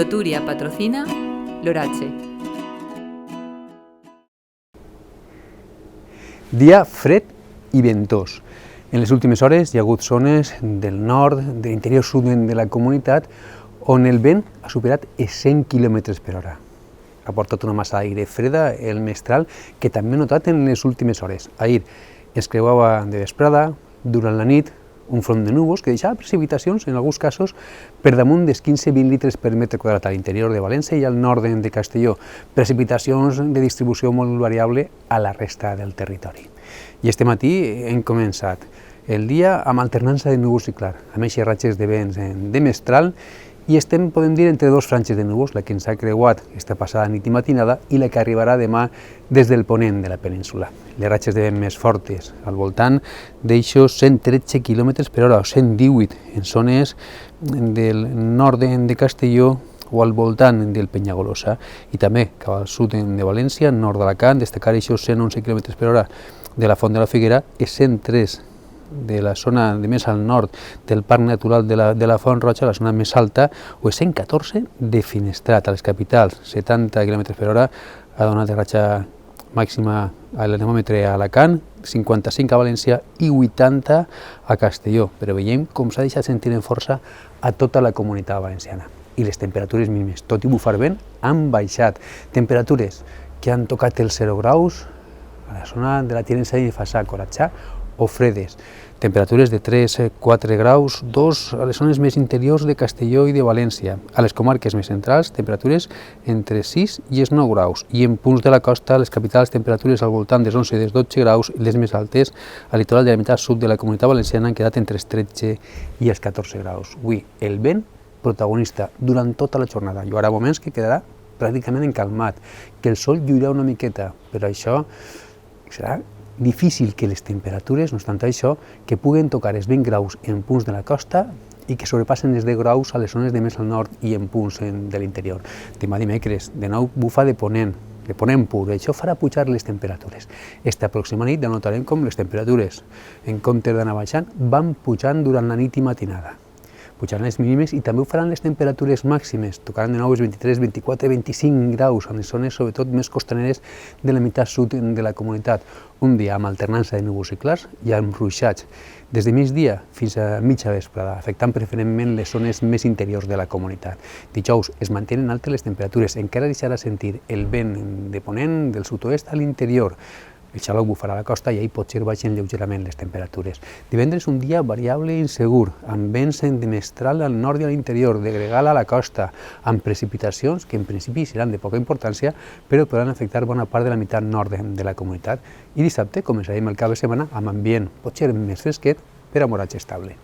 Turia patrocina l'oratge. Dia fred i ventós. En les últimes hores hi ha hagut zones del nord, de l'interior sud de la comunitat, on el vent ha superat els 100 km per hora. Ha portat una massa d'aire freda, el mestral, que també he notat en les últimes hores. Ahir es creuava de vesprada, durant la nit, un front de núvols que deixava precipitacions, en alguns casos, per damunt dels 15-20 litres per metre quadrat a l'interior de València i al nord de Castelló. Precipitacions de distribució molt variable a la resta del territori. I este matí hem començat el dia amb alternança de núvols i clar, amb aquestes ratxes de vents de mestral, i estem, podem dir, entre dos franges de núvols, la que ens ha creuat esta passada nit i matinada i la que arribarà demà des del ponent de la península. Les ratxes de vent més fortes, al voltant d'eixos 113 km per hora, o 118 en zones del nord de Castelló o al voltant del Penyagolosa, i també cap al sud de València, nord d'Alacant, destacar eixos 111 km per hora de la Font de la Figuera, i 103 de la zona de més al nord del Parc Natural de la Font Roja, la zona més alta, o 114 de Finestrat, a les capitals, 70 km per hora, ha donat de ratxa màxima a l'anemòmetre a Alacant, 55 a València i 80 a Castelló, però veiem com s'ha deixat sentir en força a tota la comunitat valenciana. I les temperatures mínimes, tot i bufar vent, han baixat. Temperatures que han tocat els 0 graus a la zona de la Tinença i Fassà, Coratxà, o fredes, temperatures de 3-4 graus, 2 a les zones més interiors de Castelló i de València. A les comarques més centrals, temperatures entre 6 i 9 graus, i en punts de la costa, les capitals, temperatures al voltant dels 11 i 12 graus, i les més altes, al litoral de la meitat sud de la comunitat valenciana, han quedat entre els 13 i els 14 graus. Avui, el vent protagonista durant tota la jornada. Hi haurà moments que quedarà pràcticament encalmat, que el sol lluirà una miqueta, però això serà difícil que les temperatures, no obstant això, que puguen tocar els 20 graus en punts de la costa i que sobrepassen els 10 graus a les zones de més al nord i en punts de l'interior. Demà dimecres, de nou bufa de ponent pur, això farà pujar les temperatures. Esta pròxima nit ja notarem com les temperatures, en comptes d'anar baixant, van pujant durant la nit i matinada. Pujaran les mínimes i també ho faran les temperatures màximes, tocaran de nou els 23, 24, 25 graus en les zones sobretot més costaneres de la meitat sud de la comunitat. Un dia amb alternança de núvols i clars i amb ruixats, des de migdia fins a mitja vesprada, afectant preferentment les zones més interiors de la comunitat. Dijous es mantenen altes les temperatures, encara deixarà sentir el vent de ponent del sud-oest a l'interior. El xaloc bufarà a la costa i ahir potser baixen lleugerament les temperatures. Divendres un dia variable i insegur, amb vents de mestral al nord i a l'interior, de gregal a la costa, amb precipitacions que en principi seran de poca importància, però podran afectar bona part de la meitat nord de la comunitat. I dissabte començarem el cap de setmana amb ambient potser més fresquet, però amb horatge estable.